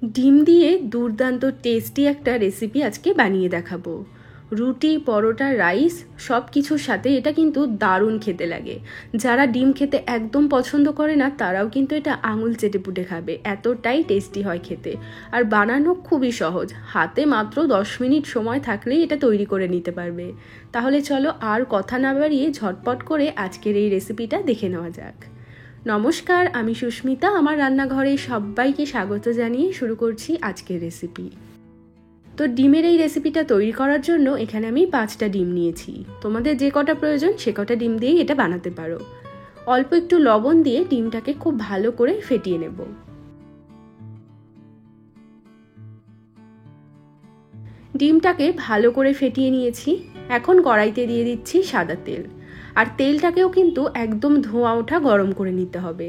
ডিম দিয়ে দুর্দান্ত টেস্টি একটা রেসিপি আজকে বানিয়ে দেখাবো। রুটি, পরোটা, রাইস সব কিছুর সাথে এটা কিন্তু দারুণ খেতে লাগে। যারা ডিম খেতে একদম পছন্দ করে না তারাও কিন্তু এটা আঙুল চেটে পুটে খাবে, এতটাই টেস্টি হয় খেতে। আর বানানো খুবই সহজ, হাতে মাত্র 10 মিনিট সময় থাকলেই এটা তৈরি করে নিতে পারবে। তাহলে চলো আর কথা না বাড়িয়ে ঝটপট করে আজকের এই রেসিপিটা দেখে নেওয়া যাক। নমস্কার, আমি সুস্মিতা। আমার রান্নাঘরে সবাইকে স্বাগত জানিয়ে শুরু করছি আজকের রেসিপি। তো ডিমের এই রেসিপিটা তৈরি করার জন্য এখানে আমি 5টা ডিম নিয়েছি। তোমাদের যে কটা প্রয়োজন সে কটা ডিম দিয়েই এটা বানাতে পারো। অল্প একটু লবণ দিয়ে ডিমটাকে খুব ভালো করে ফেটিয়ে নেব। ডিমটাকে ভালো করে ফেটিয়ে নিয়েছি। এখন কড়াইতে দিয়ে দিচ্ছি সাদা তেল। আর তেলটাকেও কিন্তু একদম ধোঁয়া ওঠা গরম করে নিতে হবে।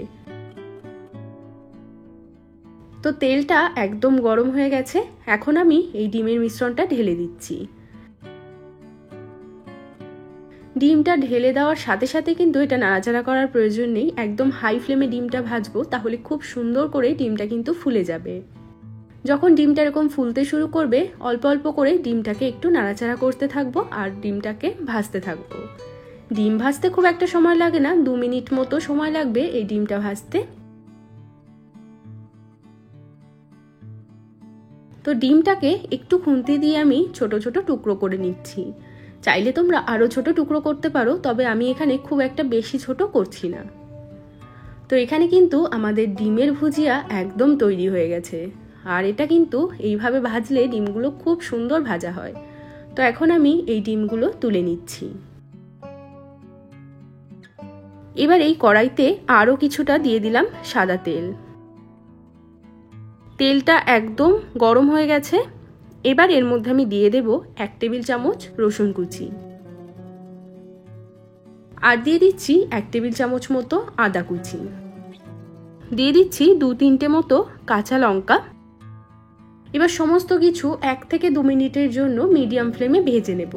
তো তেলটা একদম গরম হয়ে গেছে। এখন আমি এই ডিমের মিশ্রণটা ঢেলে দিচ্ছি। ডিমটা ঢেলে দেওয়ার সাথে সাথে কিন্তু এটা নাড়াচাড়া করার প্রয়োজন নেই। একদম হাই ফ্লেমে ডিমটা ভাজবো, তাহলে খুব সুন্দর করে ডিমটা কিন্তু ফুলে যাবে। যখন ডিমটা এরকম ফুলতে শুরু করবে, অল্প অল্প করে ডিমটাকে একটু নাড়াচাড়া করতে থাকবো আর ডিমটাকে ভাজতে থাকবো। ডিম ভাজতে খুব একটা সময় লাগে না, 2 মিনিট মতো সময় লাগবে এই ডিমটা ভাজতে। তো ডিমটাকে একটু খুন্তি দিয়ে আমি ছোট ছোট টুকরো করে নিচ্ছি। চাইলে তোমরা আরো ছোট টুকরো করতে পারো, তবে আমি এখানে খুব একটা বেশি ছোট করছি না। তো এখানে কিন্তু আমাদের ডিমের ভুজিয়া একদম তৈরি হয়ে গেছে। আর এটা কিন্তু এইভাবে ভাজলে ডিমগুলো খুব সুন্দর ভাজা হয়। তো এখন আমি এই ডিমগুলো তুলে নিচ্ছি। এবার এই কড়াইতে আরো কিছুটা দিয়ে দিলাম সাদা তেল। তেলটা একদম গরম হয়ে গেছে। এবার এর মধ্যে আমি দিয়ে দেব 1 টেবিল চামচ রসুন কুচি। আর দিয়ে দিচ্ছি 1 টেবিল চামচ মতো আদা কুচি। দিয়ে দিচ্ছি 2-3টে মতো কাঁচা লঙ্কা। এবার সমস্ত কিছু 1 থেকে 2 মিনিটের জন্য মিডিয়াম ফ্লেমে ভেজে নেব।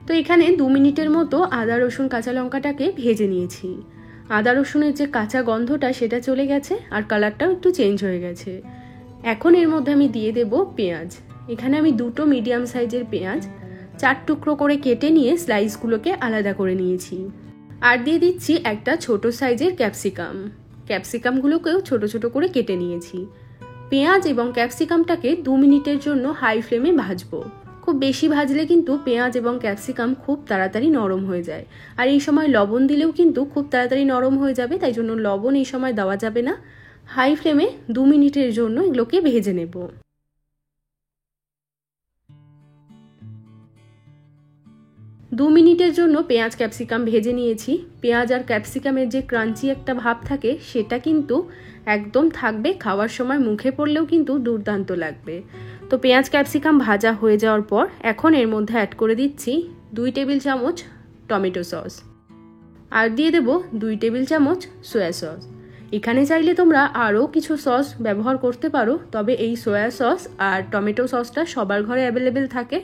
তো এখানে 2 মিনিটের মতো আদা রসুন কাঁচা লঙ্কাটাকে ভেজে নিয়েছি। আদা রসুনের যে কাঁচা গন্ধটা সেটা চলে গেছে আর কালারটাও একটু চেঞ্জ হয়ে গেছে। এখন এর মধ্যে আমি দিয়ে দেব পেঁয়াজ। এখানে আমি 2টো মিডিয়াম সাইজের পেঁয়াজ 4 টুকরো করে কেটে নিয়ে স্লাইসগুলোকে আলাদা করে নিয়েছি। আর দিয়ে দিচ্ছি একটা ছোট সাইজের ক্যাপসিকাম। ক্যাপসিকামগুলোকেও ছোট ছোট করে কেটে নিয়েছি। পেঁয়াজ এবং ক্যাপসিকামটাকে 2 মিনিটের জন্য হাই ফ্লেমে ভাজবো। খুব বেশি ভাজলে কিন্তু পেঁয়াজ এবং ক্যাপসিকাম খুব তাড়াতাড়ি নরম হয়ে যায়। আর এই সময় লবণ দিলেও কিন্তু খুব তাড়াতাড়ি নরম হয়ে যাবে, তাই জন্য লবণ এই সময় দেওয়া যাবে না। হাই ফ্লেমে 2 মিনিটের জন্য এগুলোকে ভেজে নেব। 2 মিনিটের জন্য পেঁয়াজ ক্যাপসিকাম ভেজে নিয়েছি। পেঁয়াজ আর ক্যাপসিকামের যে ক্রাঞ্চি একটা ভাব থাকে সেটা কিন্তু একদম থাকবে, খাওয়ার সময় মুখে পড়লেও কিন্তু দুর্দান্ত লাগবে। তো পেঁয়াজ ক্যাপসিকাম ভাজা হয়ে যাওয়ার পর এখন এর মধ্যে অ্যাড করে দিচ্ছি 2 টেবিল চামচ টমেটো সস। আর দিয়ে দেব 2 টেবিল চামচ সয়া সস। এখানে চাইলে তোমরা আরও কিছু সস ব্যবহার করতে পারো, তবে এই সয়া সস আর টমেটো সসটা সবার ঘরে অ্যাভেলেবেল থাকে।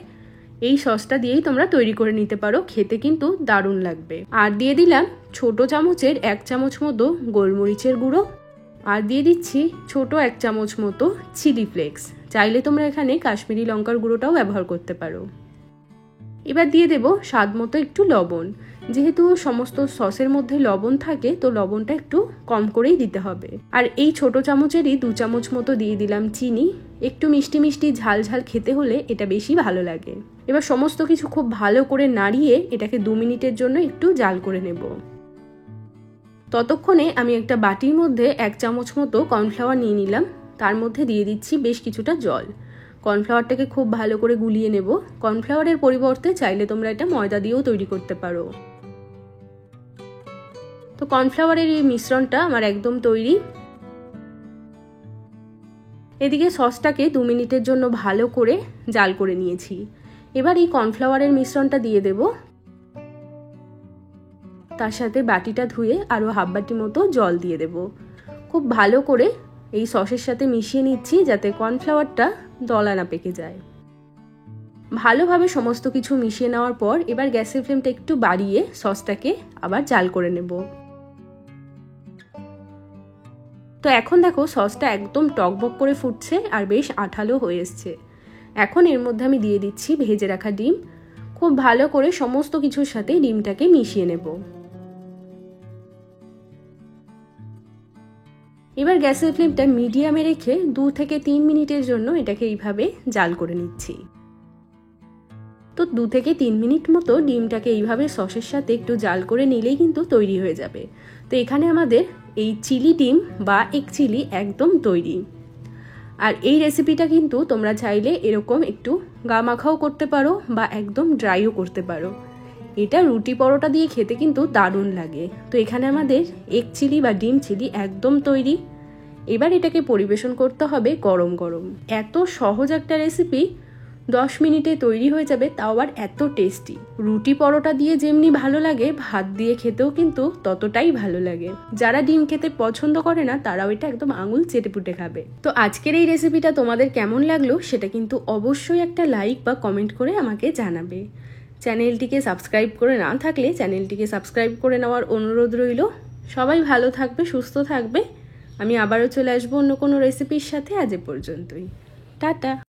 এই সসটা দিয়েই তোমরা তৈরি করে নিতে পারো, খেতে কিন্তু দারুণ লাগবে। আর দিয়ে দিলাম ছোট চামচের 1 চামচ মতো গোলমরিচের গুঁড়ো। আর দিয়ে দিচ্ছি ছোট 1 চামচ মতো চিলি ফ্লেক্স। চাইলে তোমরা এখানে কাশ্মীরি লঙ্কার গুঁড়োটাও ব্যবহার করতে পারো। এবার দিয়ে দেব স্বাদ মতো একটু লবণ। যেহেতু সমস্ত সসের মধ্যে লবণ থাকে, তো লবণটা একটু কম করেই দিতে হবে। আর এই ছোট চামচেরই 2 চামচ মতো দিয়ে দিলাম চিনি। একটু মিষ্টি মিষ্টি ঝাল ঝাল খেতে হলে এটা বেশি ভালো লাগে। এবার সমস্ত কিছু খুব ভালো করে নাড়িয়ে এটাকে 2 মিনিটের জন্য একটু জাল করে নেব। ততক্ষণে আমি একটা বাটির মধ্যে 1 চামচ মতো কর্নফ্লাওয়ার নিয়ে নিলাম। তার মধ্যে দিয়ে দিচ্ছি বেশ কিছুটা জল। কর্নফ্লাওয়ারটাকে খুব ভালো করে গুলিয়ে নেব। কর্নফ্লাওয়ারের পরিবর্তে চাইলে তোমরা এটা ময়দা দিয়েও তৈরি করতে পারো। তো কর্নফ্লাওয়ারের এই মিশ্রণটা আমার একদম তৈরি। এদিকে সসটাকে 2 মিনিটের জন্য ভালো করে জাল করে নিয়েছি। এবার এই কর্নফ্লাওয়ারের মিশ্রণটা দিয়ে দেব। তার সাথে বাটিটা ধুয়ে আরও হাফ বাটি মতো জল দিয়ে দেব। খুব ভালো করে এই সসের সাথে মিশিয়ে নিচ্ছি যাতে কর্নফ্লাওয়ারটা দলা না পেকে যায়। ভালোভাবে সমস্ত কিছু মিশিয়ে নেওয়ার পর এবার গ্যাসের ফ্লেমটা একটু বাড়িয়ে সসটাকে আবার জাল করে নেব। তো এখন দেখো সসটা একদম টকবক করে ফুটছে আর বেশ আঠালো হয়ে এসছে। এখন এর মধ্যে আমি দিয়ে দিচ্ছি ভেজে রাখা ডিম। খুব ভালো করে সমস্ত কিছুর সাথে ডিমটাকে মিশিয়ে নেব। এবার গ্যাসের ফ্লেমটা মিডিয়ামে রেখে 2 থেকে 3 মিনিটের জন্য এটাকে এইভাবে জাল করে নিচ্ছি। তো 2 থেকে 3 মিনিট মতো ডিমটাকে এইভাবে সসের সাথে একটু জাল করে নিলেই কিন্তু তৈরি হয়ে যাবে। তো এখানে আমাদের এই চিলি ডিম বা এগ চিলি একদম তৈরি। আর এই রেসিপিটা কিন্তু তোমরা চাইলে এরকম একটু গা মাখাও করতে পারো বা একদম ড্রাইও করতে পারো। এটা রুটি পরোটা দিয়ে খেতে কিন্তু দারুণ লাগে। তো এখানে আমাদের এগ চিলি বা ডিম চিলি একদম তৈরি। এবার এটাকে পরিবেশন করতে হবে গরম গরম। এত সহজ একটা রেসিপি 10 মিনিটে তৈরি হয়ে যাবে, তাও আবার এত টেস্টি। রুটি পরোটা দিয়ে যেমনি ভালো লাগে, ভাত দিয়ে খেতেও কিন্তু ততটাই ভালো লাগে। যারা ডিম খেতে পছন্দ করে না তারাও এটা একদম আঙুল চেটেপুটে খাবে। তো আজকের এই রেসিপিটা তোমাদের কেমন লাগলো সেটা কিন্তু অবশ্যই একটা লাইক বা কমেন্ট করে আমাকে জানাবে। চ্যানেলটিকে সাবস্ক্রাইব করে না থাকলে চ্যানেলটিকে সাবস্ক্রাইব করে নেওয়ার অনুরোধ রইল। সবাই ভালো থাকবে, সুস্থ থাকবে। আমি আবারও চলে আসবো অন্য কোনো রেসিপির সাথে। আজ এ পর্যন্তই, টাটা।